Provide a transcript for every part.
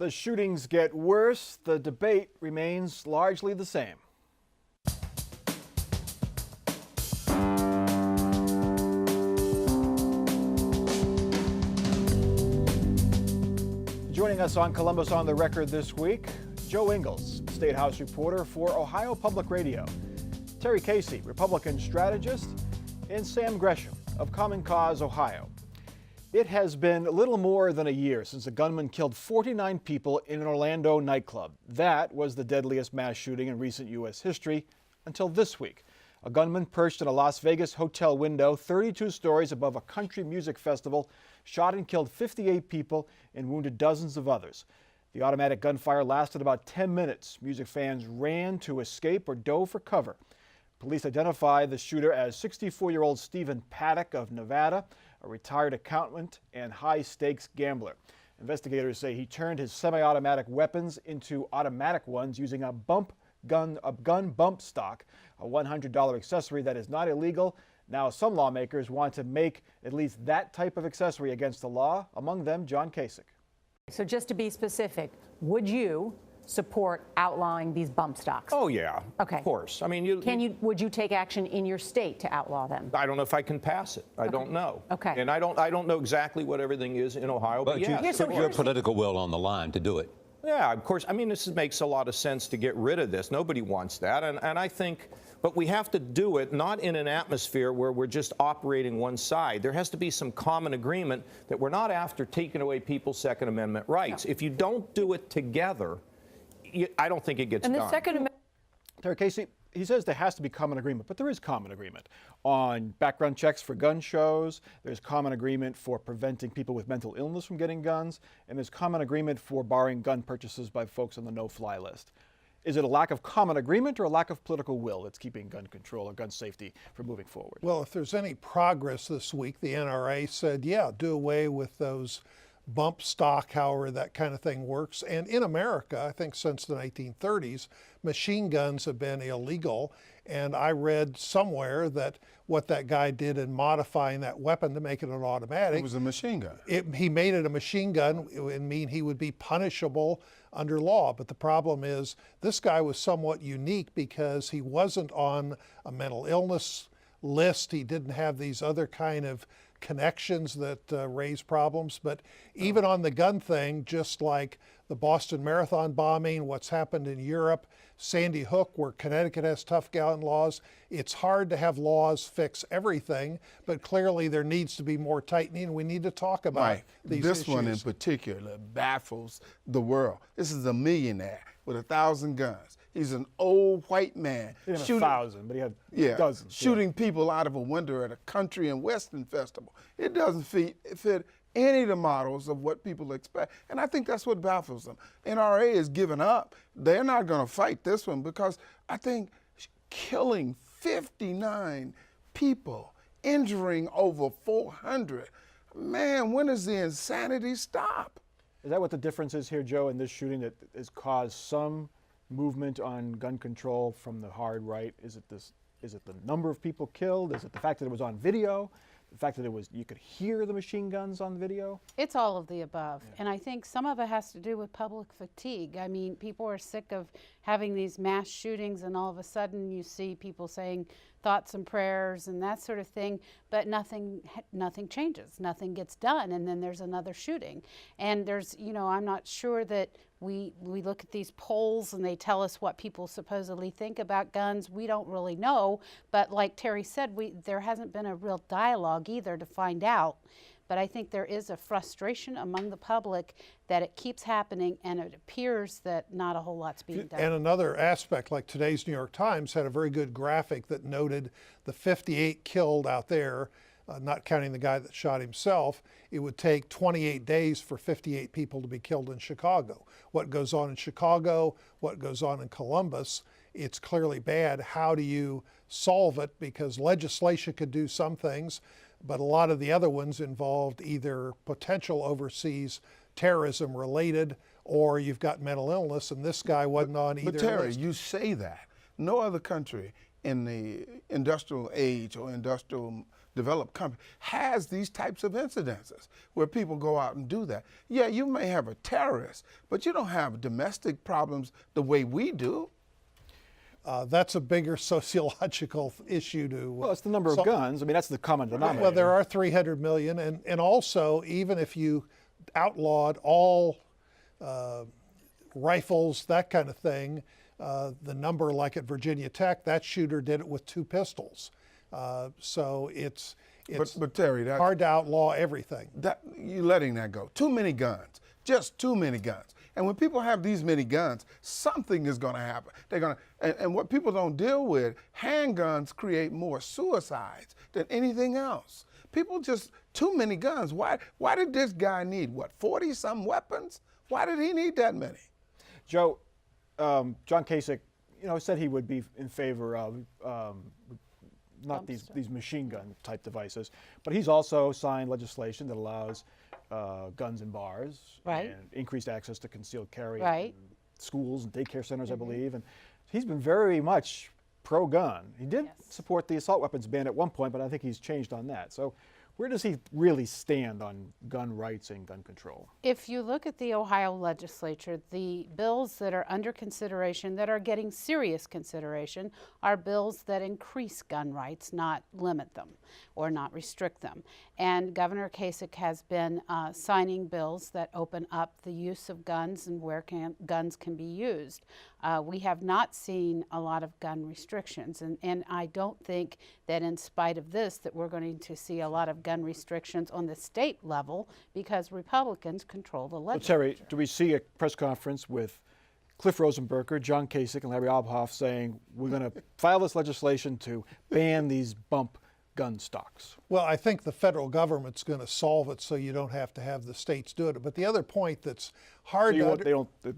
The shootings get worse, the debate remains largely the same. Joining us on Columbus on the Record this week, Joe Ingles, State House reporter for Ohio Public Radio, Terry Casey, Republican strategist, and Sam Gresham of Common Cause, Ohio. It has been little more than a year since a gunman killed 49 people in an Orlando nightclub. That was the deadliest mass shooting in recent U.S. history until this week. A gunman perched in a Las Vegas hotel window 32 stories above a country music festival shot and killed 58 people and wounded dozens of others. The automatic gunfire lasted about 10 minutes. Music fans ran to escape or dove for cover. Police identify the shooter as 64-year-old Stephen Paddock of Nevada, a retired accountant and high-stakes gambler. Investigators say he turned his semi-automatic weapons into automatic ones using a gun bump stock, a $100 accessory that is not illegal. Now some lawmakers want to make at least that type of accessory against the law, among them John Kasich. So just to be specific, would you support outlawing these bump stocks? Oh, yeah. Okay. Of course. I mean, would you take action in your state to outlaw them? I don't know if I can pass it. I don't know. Okay. And I don't know exactly what everything is in Ohio, but you yes. put your political will on the line to do it. Yeah, of course. I mean, this makes a lot of sense to get rid of this. Nobody wants that. And I think, but we have to do it not in an atmosphere where we're just operating one side. There has to be some common agreement that we're not after taking away people's Second Amendment rights. No. If you don't do it together, I don't think it gets done. And the Second Amendment. Terry Casey, he says there has to be common agreement, but there is common agreement on background checks for gun shows. There's common agreement for preventing people with mental illness from getting guns, and there's common agreement for barring gun purchases by folks on the no-fly list. Is it a lack of common agreement or a lack of political will that's keeping gun control or gun safety from moving forward? Well, if there's any progress this week, the NRA said, yeah, do away with those bump stock, however that kind of thing works. And in America, I think since the 1930s, machine guns have been illegal. And I read somewhere that what that guy did in modifying that weapon to make it an automatic. It was a machine gun. He made it a machine gun. It would mean he would be punishable under law. But the problem is this guy was somewhat unique because he wasn't on a mental illness list. He didn't have these other kind of connections that raise problems. But even on the gun thing, just like the Boston Marathon bombing, what's happened in Europe, Sandy Hook, where Connecticut has tough gun laws, it's hard to have laws fix everything, but clearly there needs to be more tightening, and we need to talk about these issues. This one in particular baffles the world. This is a millionaire with 1,000 guns. He's an old white man. He didn't have 1,000, but he had dozens. Shooting people out of a window at a country and western festival. It doesn't fit any of the models of what people expect. And I think that's what baffles them. NRA is giving up. They're not going to fight this one because I think killing 59 people, injuring over 400, man, when does the insanity stop? Is that what the difference is here, Joe, in this shooting that has caused some movement on gun control from the hard right? Is it the number of people killed? Is it the fact that it was on video? The fact that you could hear the machine guns on video? It's all of the above. Yeah. And I think some of it has to do with public fatigue. I mean, people are sick of having these mass shootings, and all of a sudden you see people saying thoughts and prayers and that sort of thing, but nothing changes, nothing gets done, and then there's another shooting. And there's, I'm not sure that we look at these polls and they tell us what people supposedly think about guns. We don't really know, but like Terry said, there hasn't been a real dialogue either to find out. But I think there is a frustration among the public that it keeps happening, and it appears that not a whole lot's being done. And another aspect, like today's New York Times had a very good graphic that noted the 58 killed out there, not counting the guy that shot himself. It would take 28 days for 58 people to be killed in Chicago. What goes on in Chicago, what goes on in Columbus, it's clearly bad. How do you solve it? Because legislation could do some things, but a lot of the other ones involved either potential overseas terrorism related, or you've got mental illness, and this guy wasn't on either list. But Terry, you say that. No other country in the industrial age or industrial developed country has these types of incidences where people go out and do that. Yeah, you may have a terrorist, but you don't have domestic problems the way we do. That's a bigger sociological issue to. Well, it's the number of guns. I mean, that's the common denominator. Well, there are 300 million, and also even if you outlawed all rifles, that kind of thing, the number like at Virginia Tech, that shooter did it with 2 pistols. So it's But Terry, that's, hard to outlaw everything. you're letting that go. Too many guns, just too many guns. And when people have these many guns, something is going to happen. They're going to, and what people don't deal with, handguns create more suicides than anything else. People just too many guns. Why did this guy need 40-some weapons? Why did he need that many? Joe, John Kasich, said he would be in favor of not these machine gun type devices, but he's also signed legislation that allows guns in bars Right. and increased access to concealed carry Right. in schools and daycare centers, I believe. And he's been very much pro-gun. He did support the assault weapons ban at one point, but I think he's changed on that. So where does he really stand on gun rights and gun control? If you look at the Ohio legislature, the bills that are under consideration, that are getting serious consideration, are bills that increase gun rights, not limit them or not restrict them. And Governor Kasich has been signing bills that open up the use of guns and where guns can be used. We have not seen a lot of gun restrictions, and I don't think that in spite of this that we're going to see a lot of gun restrictions on the state level because Republicans control the Well, legislature. Terry, do we see a press conference with Cliff Rosenberger, John Kasich, and Larry Obhoff saying we're going to file this legislation to ban these bump gun stocks? Well, I think the federal government's going to solve it so you don't have to have the states do it. But the other point that's hard to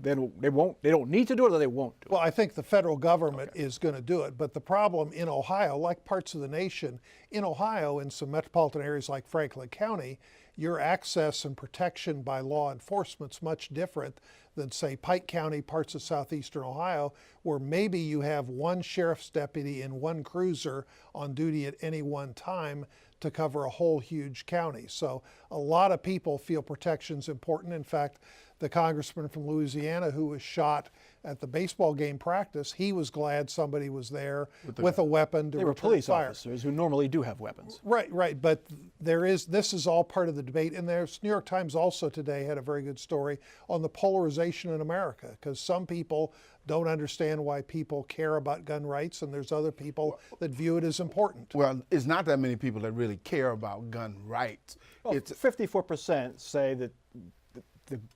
They don't need to do it, or they won't do it. Well, I think the federal government is going to do it. But the problem in Ohio, like parts of the nation, in Ohio, in some metropolitan areas like Franklin County, your access and protection by law enforcement's much different than, say, Pike County, parts of southeastern Ohio, where maybe you have one sheriff's deputy and one cruiser on duty at any one time to cover a whole huge county. So a lot of people feel protection's important. In fact, the congressman from Louisiana who was shot at the baseball game practice, he was glad somebody was there with a weapon to They were return police fire. officers who normally do have weapons. Right. But this is all part of the debate. And there's New York Times also today had a very good story on the polarization in America, because some people don't understand why people care about gun rights, and there's other people that view it as important. Well, it's not that many people that really care about gun rights. Well, It's 54% say that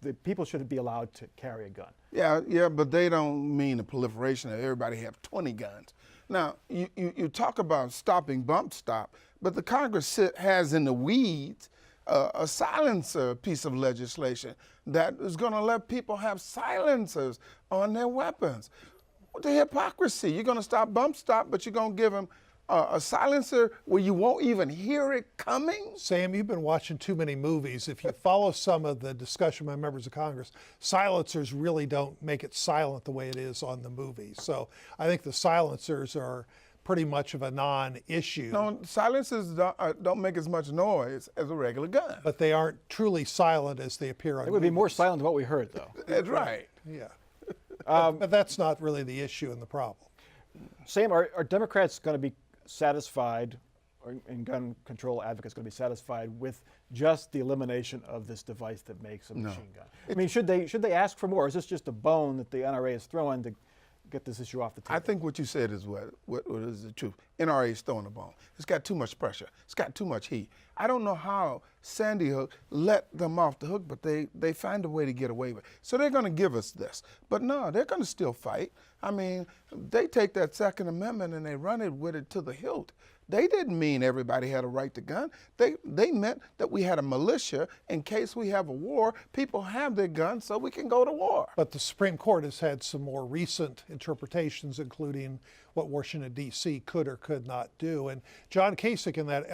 the people should be allowed to carry a gun. Yeah, but they don't mean the proliferation of everybody have 20 guns. Now, you talk about stopping bump stop, but the Congress has in the weeds a silencer piece of legislation that is going to let people have silencers on their weapons. The hypocrisy. You're going to stop bump stop, but you're going to give them a silencer where you won't even hear it coming? Sam, you've been watching too many movies. If you follow some of the discussion by members of Congress, silencers really don't make it silent the way it is on the movies. So I think the silencers are pretty much of a non-issue. No, silencers don't make as much noise as a regular gun. But they aren't truly silent as they appear on It would be movies. more silent than what we heard, though. That's right. Yeah. But that's not really the issue and the problem. Sam, are Democrats going to be satisfied, and gun control advocates going to be satisfied with just the elimination of this device that makes a machine gun? I mean, should they ask for more? Or is this just a bone that the NRA is throwing to get this issue off the table? I think what you said is what is the truth. NRA is throwing a bone. It's got too much pressure. It's got too much heat. I don't know how Sandy Hook let them off the hook, but they find a way to get away with it. So they're going to give us this. But no, they're going to still fight. I mean, they take that Second Amendment and they run it with it to the hilt. They didn't mean everybody had a right to gun. They meant that we had a militia in case we have a war. People have their guns so we can go to war. But the Supreme Court has had some more recent interpretations, including what Washington, D.C. could or could not do. And John Kasich in that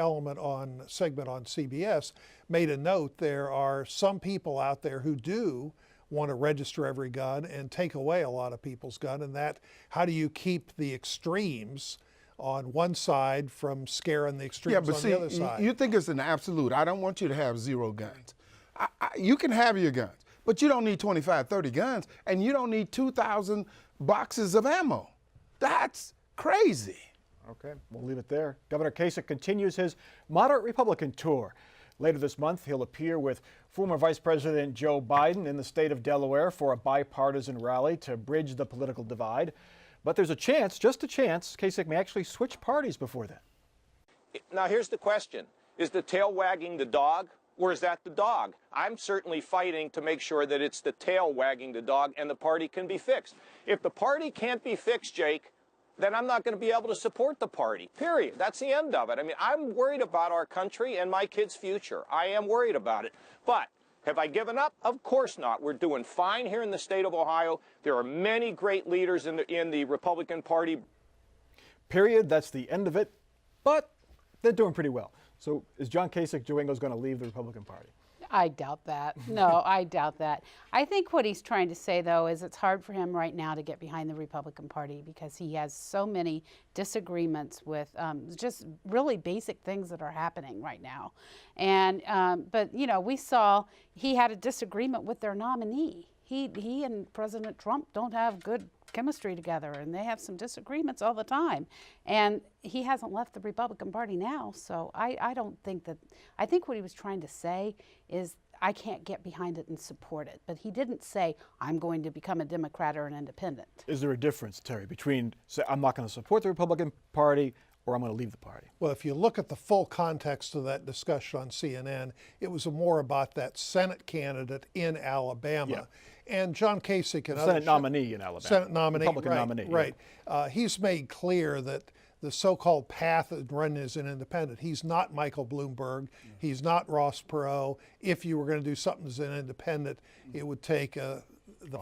segment on CBS made a note. There are some people out there who do want to register every gun and take away a lot of people's gun. And that, how do you keep the extremes on one side from scaring the Yeah, extremes but on see, the other side. you think it's an absolute. I don't want you to have 0 guns. You can have your guns, but you don't need 25, 30 guns, and you don't need 2,000 boxes of ammo. That's crazy. Okay, we'll leave it there. Governor Kasich continues his moderate Republican tour. Later this month, he'll appear with former Vice President Joe Biden in the state of Delaware for a bipartisan rally to bridge the political divide. But there's a chance, just a chance, Kasich may actually switch parties before then. Now, here's the question. Is the tail wagging the dog, or is that the dog? I'm certainly fighting to make sure that it's the tail wagging the dog and the party can be fixed. If the party can't be fixed, Jake, then I'm not going to be able to support the party, period. That's the end of it. I mean, I'm worried about our country and my kids' future. I am worried about it. But have I given up? Of course not. We're doing fine here in the state of Ohio. There are many great leaders in the Republican Party. Period. That's the end of it. But they're doing pretty well. So is John Kasich, Joe Ingles, going to leave the Republican Party? I doubt that. No, I doubt that. I think what he's trying to say, though, is it's hard for him right now to get behind the Republican Party because he has so many disagreements with just really basic things that are happening right now. And but you know, we saw he had a disagreement with their nominee. He and President Trump don't have good chemistry together, and they have some disagreements all the time. And he hasn't left the Republican Party now, so I don't think that. I think what he was trying to say is I can't get behind it and support it. But he didn't say I'm going to become a Democrat or an independent. Is there a difference, Terry, between say I'm not going to support the Republican Party or I'm going to leave the party? Well, if you look at the full context of that discussion on CNN, it was more about that Senate candidate in Alabama. Yeah. And John Kasich and Senate nominee in Alabama. Senate nominee, Republican right, nominee. right. He's made clear that the so-called path of running as an independent. He's not Michael Bloomberg. He's not Ross Perot. If you were going to do something as an independent, it would take the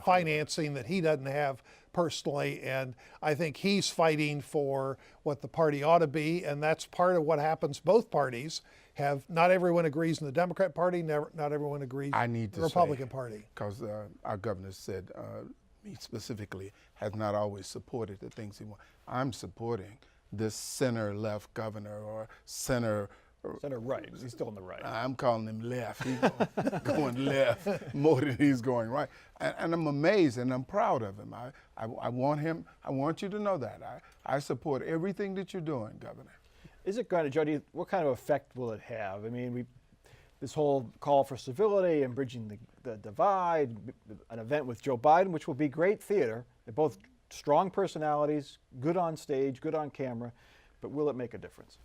financing that he doesn't have personally, and I think he's fighting for what the party ought to be, and that's part of what happens. Both parties have, not everyone agrees in the Democrat Party, not everyone agrees in the Republican Party. Because our governor said, me specifically, has not always supported the things he wants. I'm supporting this center-left governor or center right. He's still on the right. I'm calling him left. He's going left more than he's going right. And I'm amazed and I'm proud of him. I want him, I want you to know that. I support everything that you're doing, Governor. Is it going to, Jody, what kind of effect will it have? I mean, this whole call for civility and bridging the divide, an event with Joe Biden, which will be great theater. They're both strong personalities, good on stage, good on camera, but will it make a difference?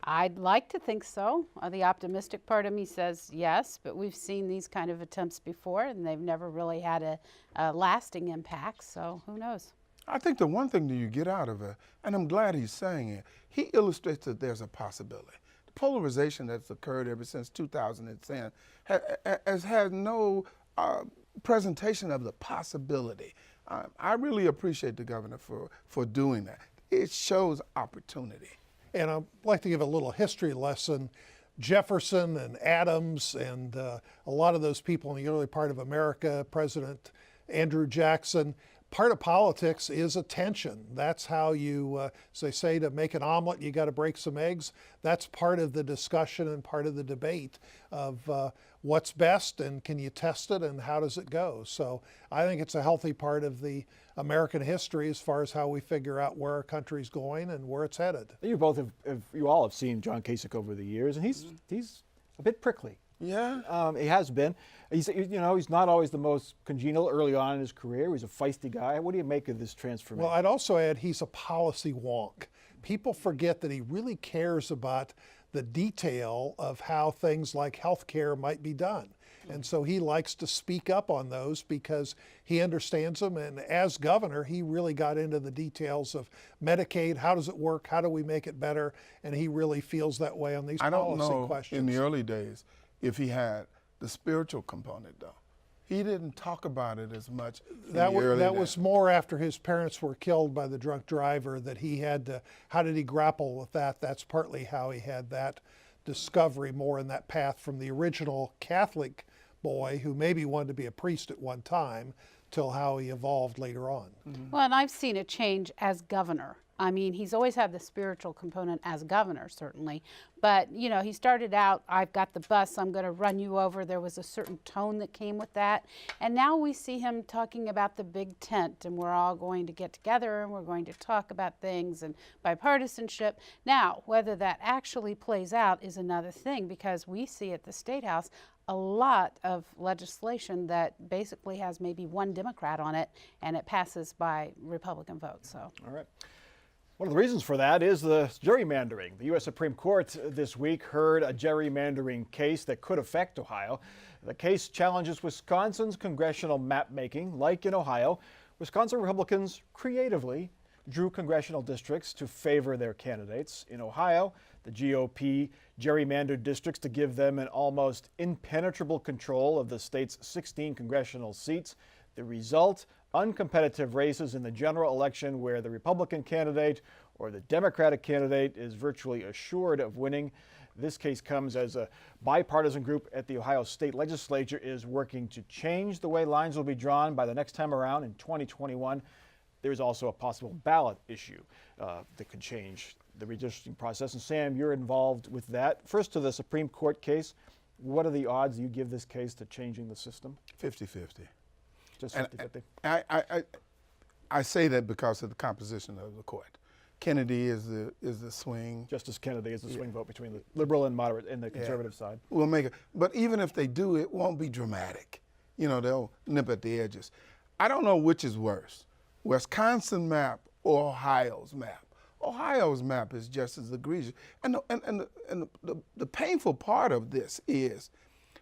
I'd like to think so. The optimistic part of me says yes, but we've seen these kind of attempts before, and they've never really had a lasting impact, so who knows? I think the one thing that you get out of it, and I'm glad he's saying it, he illustrates that there's a possibility. The polarization that's occurred ever since 2010 has had no presentation of the possibility. I really appreciate the governor for doing that. It shows opportunity. And I'd like to give a little history lesson. Jefferson and Adams and a lot of those people in the early part of America, President Andrew Jackson, part of politics is attention. That's how you, as they say, to make an omelet, you got to break some eggs. That's part of the discussion and part of the debate of what's best and can you test it and how does it go. So I think it's a healthy part of the American history as far as how we figure out where our country's going and where it's headed. You both you all have seen John Kasich over the years, and he's a bit prickly. Yeah. He has been. He's not always the most congenial early on in his career. He's a feisty guy. What do you make of this transformation? Well, I'd also add he's a policy wonk. People forget that he really cares about the detail of how things like health care might be done. And so he likes to speak up on those because he understands them. And as governor, he really got into the details of Medicaid. How does it work? How do we make it better? And he really feels that way on these policy questions. In the early days if he had the spiritual component, though. He didn't talk about it as much in the early That days. was more after his parents were killed by the drunk driver that he had to, how did he grapple with that? That's partly how he had that discovery more in that path from the original Catholic boy who maybe wanted to be a priest at one time till how he evolved later on. Well, and I've seen a change as governor. I mean, he's always had the spiritual component as governor, certainly. But, you know, he started out, I've got the bus, I'm going to run you over. There was a certain tone that came with that. And now we see him talking about the big tent, and we're all going to get together and we're going to talk about things and bipartisanship. Now, whether that actually plays out is another thing, because we see at the State House a lot of legislation that basically has maybe one Democrat on it, and it passes by Republican votes. So. All right. One of the reasons for that is the gerrymandering. The U.S. Supreme Court this week heard a gerrymandering case that could affect Ohio. The case challenges Wisconsin's congressional map making. Like in Ohio, Wisconsin Republicans creatively drew congressional districts to favor their candidates. In Ohio, the GOP gerrymandered districts to give them an almost impenetrable control of the state's 16 congressional seats. The result, uncompetitive races in the general election where the Republican candidate or the Democratic candidate is virtually assured of winning. This case comes as a bipartisan group at the Ohio State Legislature is working to change the way lines will be drawn by the next time around in 2021. There's also a possible ballot issue that could change the redistricting process. And Sam, you're involved with that. First, to the Supreme Court case, what are the odds you give this case to changing the system? 50-50. Just And 50-50? I say that because of the composition of the court. Kennedy is the swing. Justice Kennedy is the swing vote between the liberal and moderate and the conservative side. We'll make it. But even if they do, it won't be dramatic. You know, they'll nip at the edges. I don't know which is worse, Wisconsin map or Ohio's map. Ohio's map is just as egregious. And the painful part of this is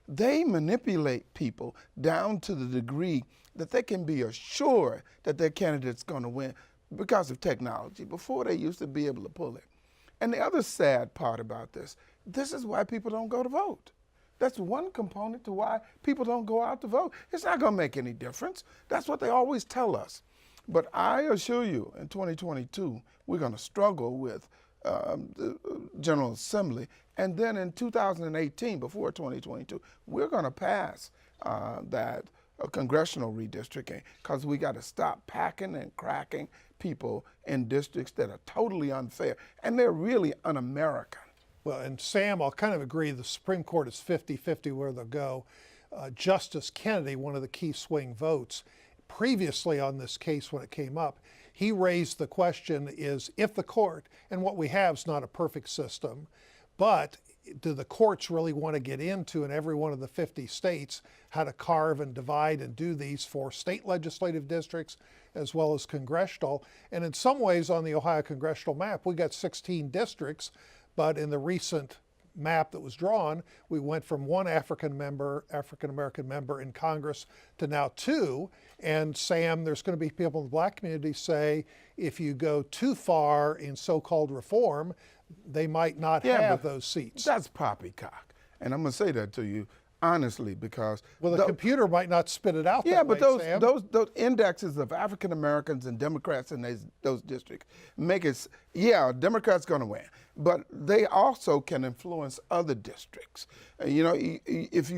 they manipulate people down to the degree that they can be assured that their candidate's going to win because of technology. Before, they used to be able to pull it. And the other sad part about this is why people don't go to vote. That's one component to why people don't go out to vote. It's not going to make any difference. That's what they always tell us. But I assure you, in 2022, we're going to struggle with the General Assembly. And then in 2018, before 2022, we're going to pass that congressional redistricting, because we got to stop packing and cracking people in districts that are totally unfair, and they're really un-American. Well, and Sam, I'll kind of agree the Supreme Court is 50-50 where they'll go. Justice Kennedy, one of the key swing votes, previously on this case when it came up, he raised the question is if the court, and what we have is not a perfect system, but do the courts really want to get into in every one of the 50 states how to carve and divide and do these for state legislative districts as well as congressional? And in some ways on the Ohio congressional map, we got 16 districts, but in the recent map that was drawn, we went from one African-American member in Congress to now 2. And Sam, there's going to be people in the black community say if you go too far in so-called reform, they might not have those seats. That's poppycock. And I'm going to say that to you honestly because... Well, the computer might not spit it out that but way, Sam. those indexes of African Americans and Democrats in those districts make it... Democrats going to win. But they also can influence other districts. You know, if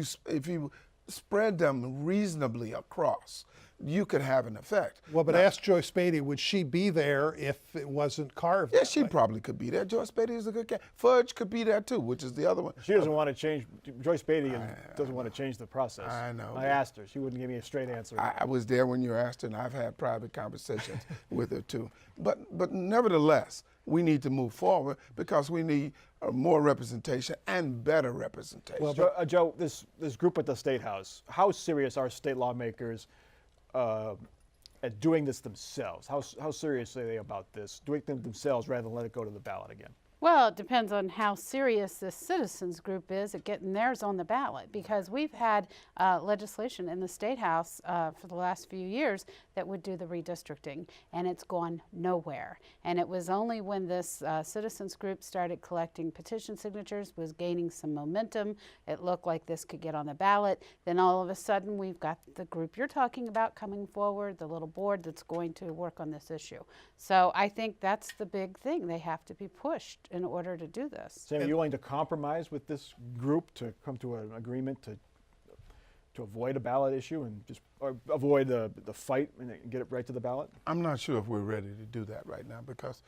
you spread them reasonably across, you could have an effect. Well, but ask Joyce Beatty, would she be there if it wasn't carved? Yeah, she probably could be there. Joyce Beatty is a good candidate. Fudge could be there too, which is the other one. She doesn't want to change, Joyce Beatty doesn't want to change the process. I know. I asked her. She wouldn't give me a straight answer. I was there when you asked her, and I've had private conversations with her too. But nevertheless, we need to move forward because we need more representation and better representation. Well, Joe, this group at the State House, how serious are state lawmakers at doing this themselves? How serious are they about this, doing it themselves rather than let it go to the ballot again? Well, it depends on how serious this citizens group is at getting theirs on the ballot, because we've had legislation in the State House for the last few years that would do the redistricting, and it's gone nowhere. And it was only when this citizens group started collecting petition signatures, was gaining some momentum, it looked like this could get on the ballot, then all of a sudden we've got the group you're talking about coming forward, the little board that's going to work on this issue. So I think that's the big thing. They have to be pushed in order to do this. Sam, are you willing to compromise with this group to come to an agreement to to avoid a ballot issue and just or avoid the fight and get it right to the ballot? I'm not sure if we're ready to do that right now because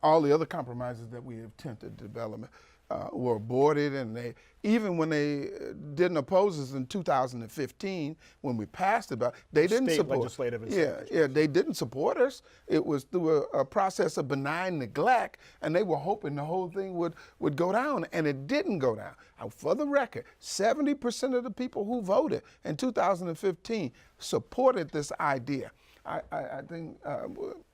all the other compromises that we have attempted to develop were aborted, and even when they didn't oppose us in 2015 when we passed it, they didn't State support. legislative and Yeah, they didn't support us. It was through a process of benign neglect, and they were hoping the whole thing would go down, and it didn't go down. For the record, 70% of the people who voted in 2015 supported this idea. I think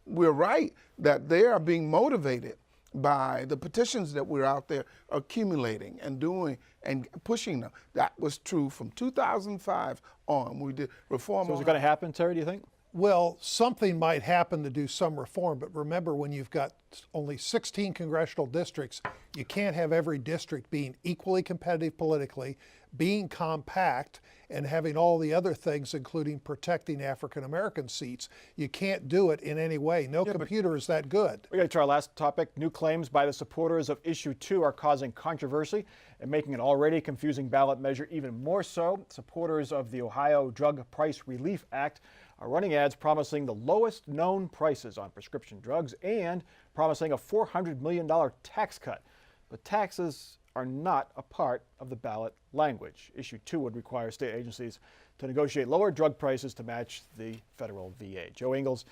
we're right that they are being motivated by the petitions that we're out there accumulating and doing and pushing them. That was true from 2005 on. We did reform. So is it going to happen, Terry, do you think? Well, something might happen to do some reform, but remember, when you've got only 16 congressional districts, you can't have every district being equally competitive politically, being compact, and having all the other things, including protecting African American seats. You can't do it in any way. No computer is that good. We got to our last topic. New claims by the supporters of Issue 2 are causing controversy and making an already confusing ballot measure even more so. Supporters of the Ohio Drug Price Relief Act are running ads promising the lowest known prices on prescription drugs and promising a $400 million tax cut. But taxes are not a part of the ballot language. Issue 2 would require state agencies to negotiate lower drug prices to match the federal VA. Joe Ingles,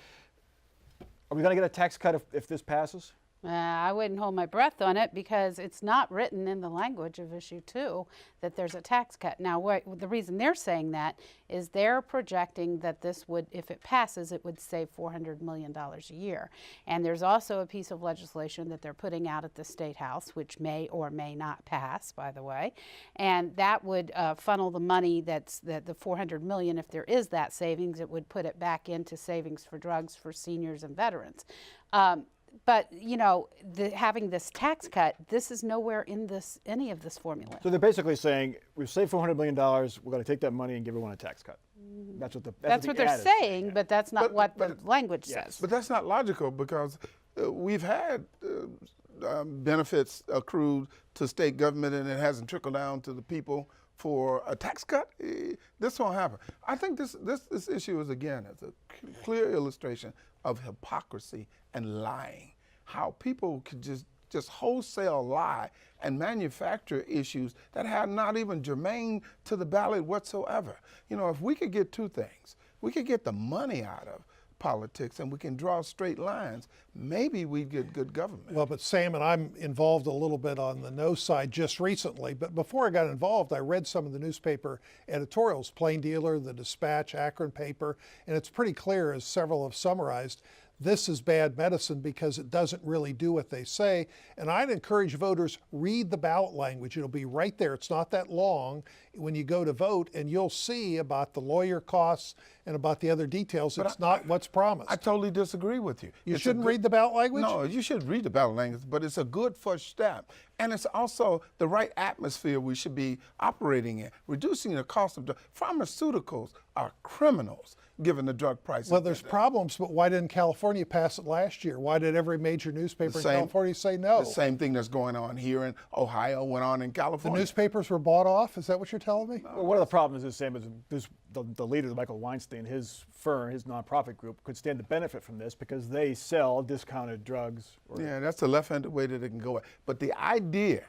are we going to get a tax cut if this passes? I wouldn't hold my breath on it because it's not written in the language of Issue 2 that there's a tax cut. Now, the reason they're saying that is they're projecting that this would, if it passes, it would save $400 million a year. And there's also a piece of legislation that they're putting out at the State House, which may or may not pass, by the way. And that would funnel the money the $400 million, if there is that savings, it would put it back into savings for drugs for seniors and veterans. But, you know, having this tax cut, this is nowhere in any of this formula. So they're basically saying, we've saved $400 million, we're going to take that money and give everyone a tax cut. That's what They're saying, but that's not what the language says. But that's not logical because we've had benefits accrued to state government and it hasn't trickled down to the people for a tax cut. This won't happen. I think this issue is, again, it's a clear illustration of hypocrisy and lying. How people could just wholesale lie and manufacture issues that have not even germane to the ballot whatsoever. You know, if we could get two things, we could get the money out of politics and we can draw straight lines, maybe we'd get good government. Well, but Sam and I'm involved a little bit on the no side just recently, but before I got involved, I read some of the newspaper editorials, Plain Dealer, The Dispatch, Akron Paper, and it's pretty clear, as several have summarized, this is bad medicine because it doesn't really do what they say. And I'd encourage voters, read the ballot language. It'll be right there. It's not that long when you go to vote, and you'll see about the lawyer costs and about the other details. It's not what's promised. I totally disagree with you. You shouldn't read the ballot language? No, you should read the ballot language, but it's a good first step. And it's also the right atmosphere we should be operating in. Reducing the cost of drugs. Pharmaceuticals are criminals given the drug prices. Well, there's problems, but why didn't California pass it last year? Why did every major newspaper in California say no? The same thing that's going on here in Ohio went on in The California. newspapers were bought off? Is that what you're telling me? Well, one of the problems is, Sam, is the leader, Michael Weinstein, his firm, his nonprofit group, could stand to benefit from this because they sell discounted drugs. Yeah, that's the left-handed way that it can go. But the idea,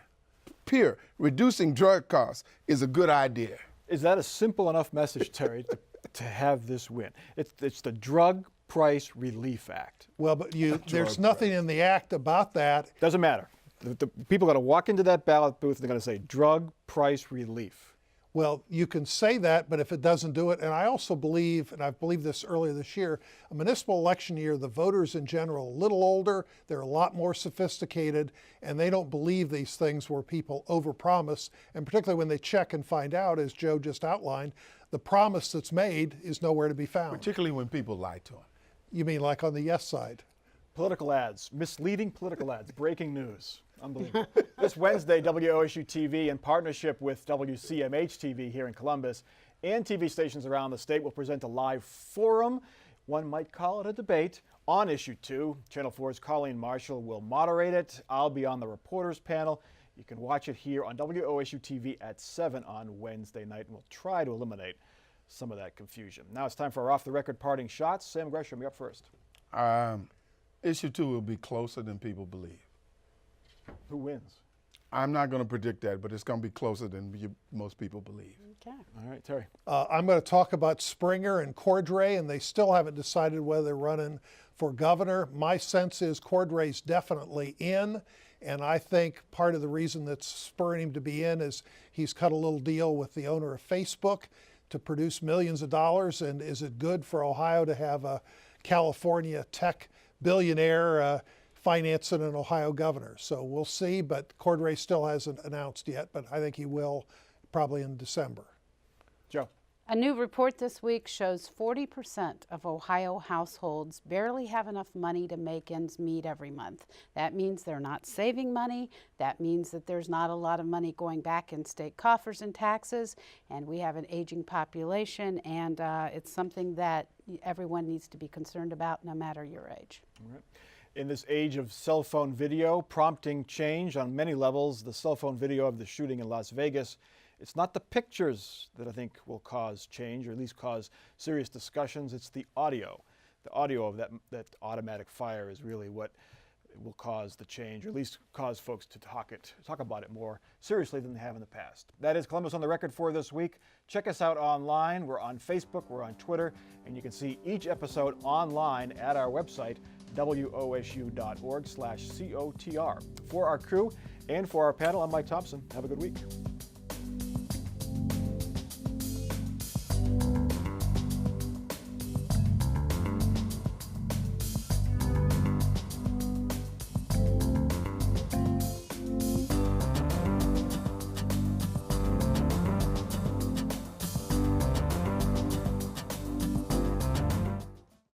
reducing drug costs is a good idea. Is that a simple enough message, Terry, to have this win? It's the Drug Price Relief Act. Well, but there's nothing in the act about that. Doesn't matter. The people got to walk into that ballot booth and they're going to say drug price relief. Well, you can say that, but if it doesn't do it, and I also believe, and I've believed this earlier this year, a municipal election year, the voters in general are a little older, they're a lot more sophisticated, and they don't believe these things where people overpromise, and particularly when they check and find out, as Joe just outlined, the promise that's made is nowhere to be found. Particularly when people lie to them. You mean like on the yes side? Political ads, misleading political ads, breaking news. Unbelievable. This Wednesday, WOSU TV, in partnership with WCMH TV here in Columbus and TV stations around the state, will present a live forum. One might call it a debate on Issue 2. Channel 4's Colleen Marshall will moderate it. I'll be on the reporters panel. You can watch it here on WOSU TV at 7 on Wednesday night, and we'll try to eliminate some of that confusion. Now it's time for our off-the-record parting shots. Sam Gresham, you're up first. Issue 2 will be closer than people believe. Who wins? I'm not going to predict that, but it's going to be closer than most people believe. Okay. All right, Terry. I'm going to talk about Springer and Cordray, and they still haven't decided whether they're running for governor. My sense is Cordray's definitely in, and I think part of the reason that's spurring him to be in is he's cut a little deal with the owner of Facebook to produce millions of dollars. And is it good for Ohio to have a California tech billionaire financing an Ohio governor? So we'll see, but Cordray still hasn't announced yet, but I think he will probably in December. Joe. A new report this week shows 40% of Ohio households barely have enough money to make ends meet every month. That means they're not saving money. That means that there's not a lot of money going back in state coffers and taxes. And we have an aging population, and it's something that everyone needs to be concerned about, no matter your age. All right. In this age of cell phone video prompting change on many levels, the cell phone video of the shooting in Las Vegas, it's not the pictures that I think will cause change, or at least cause serious discussions. It's the audio. The audio of that automatic fire is really what will cause the change, or at least cause folks to talk about it more seriously than they have in the past. That is Columbus on the Record for this week. Check us out online. We're on Facebook, we're on Twitter, and you can see each episode online at our website, wosu.org/COTR. For our crew and for our panel, I'm Mike Thompson. Have a good week.